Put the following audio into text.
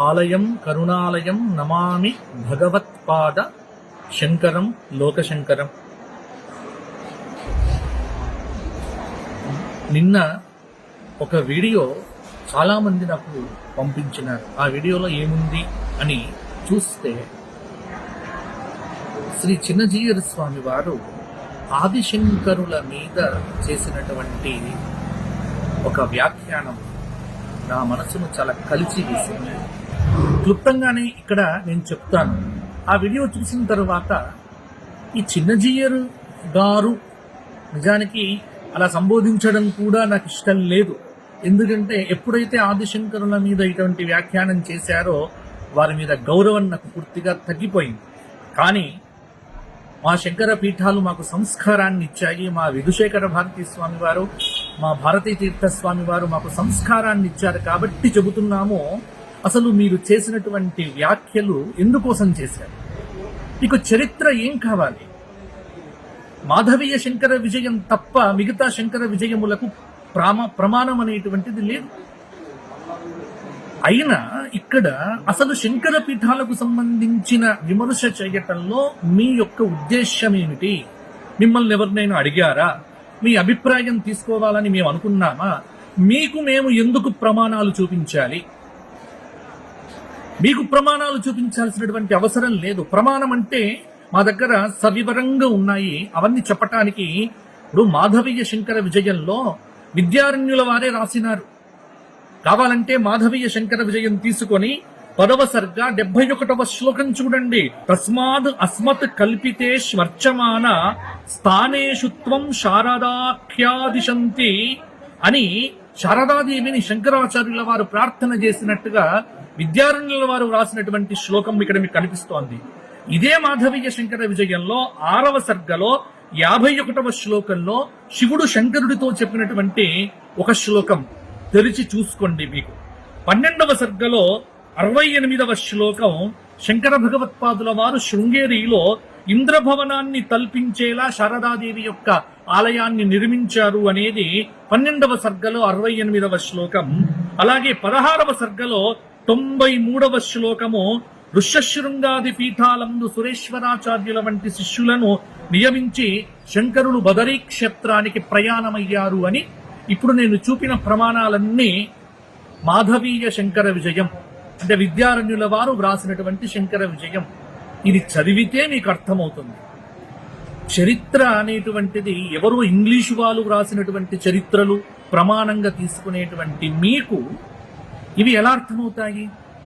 ఆలయం కరుణాలయం నమామి భగవత్పాద శంకరం లోకశంకరం. నిన్న ఒక వీడియో చాలామంది నాకు పంపించినారు. ఆ వీడియోలో ఏముంది అని చూస్తే శ్రీ చిన్నజీయర్ స్వామి వారు ఆదిశంకరుల మీద చేసినటువంటి ఒక వ్యాఖ్యానం నా మనసును చాలా కలిసి వేసింది. క్లుప్తంగానే ఇక్కడ నేను చెప్తాను. ఆ వీడియో చూసిన తర్వాత ఈ చిన్నజీయర్ గారు నిజానికి అలా సంబోధించడం కూడా నాకు ఇష్టం లేదు. ఎందుకంటే ఎప్పుడైతే ఆదిశంకరుల మీద ఇటువంటి వ్యాఖ్యానం చేశారో వారి మీద గౌరవం నాకు పూర్తిగా తగ్గిపోయింది. కానీ మా శంకర పీఠాలు మాకు సంస్కారాన్ని ఇచ్చాయి. మా విధుశేఖర భారతీ స్వామి వారు, మా భారతీ తీర్థ స్వామి వారు మాకు సంస్కారాన్ని ఇచ్చారు. కాబట్టి చెబుతున్నాము, అసలు మీరు చేసినటువంటి వ్యాఖ్యలు ఎందుకోసం చేశారు? మీకు చరిత్ర ఏం కావాలి? మాధవీయ శంకర విజయం తప్ప మిగతా శంకర విజయములకు ప్రమాణం అనేటువంటిది లేదు. అయినా ఇక్కడ అసలు శంకర పీఠాలకు సంబంధించిన విమర్శ చేయటంలో మీ యొక్క ఉద్దేశ్యం ఏమిటి? మిమ్మల్ని ఎవరినైనా అడిగారా? మీ అభిప్రాయం తీసుకోవాలని మేము అనుకున్నామా? మీకు మేము ఎందుకు ప్రమాణాలు చూపించాలి? మీకు ప్రమాణాలు చూపించాల్సినటువంటి అవసరం లేదు. ప్రమాణం అంటే మా దగ్గర సవివరంగా ఉన్నాయి. అవన్నీ చెప్పటానికి ఇప్పుడు మాధవీయ శంకర విజయంలో విద్యారణ్యుల వారే రాసినారు. కావాలంటే మాధవీయ శంకర విజయం తీసుకొని 10వ సర్గ 71వ శ్లోకం చూడండి. తస్మాద్ అస్మత్ కల్పితే శ్వర్చమాన స్థానేషుత్వం శారదాఖ్యాదిశంతి అని శారదాదేవిని శంకరాచార్యుల వారు ప్రార్థన చేసినట్టుగా విద్యారణ్యుల వారు రాసినటువంటి శ్లోకం ఇక్కడ మీకు కనిపిస్తోంది. ఇదే మాధవీయ శంకర విజయంలో 6వ సర్గలో 51వ శ్లోకంలో శివుడు శంకరుడితో చెప్పినటువంటి ఒక శ్లోకం తెరిచి చూసుకోండి. మీకు 12వ సర్గలో 68వ శ్లోకం శంకర భగవత్పాదుల వారు శృంగేరిలో ఇంద్రభవనాన్ని తల్పించేలా శారదాదేవి యొక్క ఆలయాన్ని నిర్మించారు అనేది 12వ సర్గలో 68వ శ్లోకం. అలాగే 16వ సర్గలో 93వ శ్లోకము ఋష్యశృంగాది పీఠాలందు సురేశ్వరాచార్యుల వంటి శిష్యులను నియమించి శంకరులు బదరీ క్షేత్రానికి ప్రయాణమయ్యారు అని. ఇప్పుడు నేను చూపిన ప్రమాణాలన్నీ మాధవీయ శంకర విజయం, అంటే విద్యారణ్యుల వారు వ్రాసినటువంటి శంకర విజయం. ఇది చదివితే మీకు అర్థమవుతుంది. చరిత్ర అనేటువంటిది ఎవరో ఇంగ్లీషు వాళ్ళు వ్రాసినటువంటి చరిత్రలు ప్రమాణంగా తీసుకునేటువంటి మీకు ఇవి ఎలా అర్థమవుతాయి?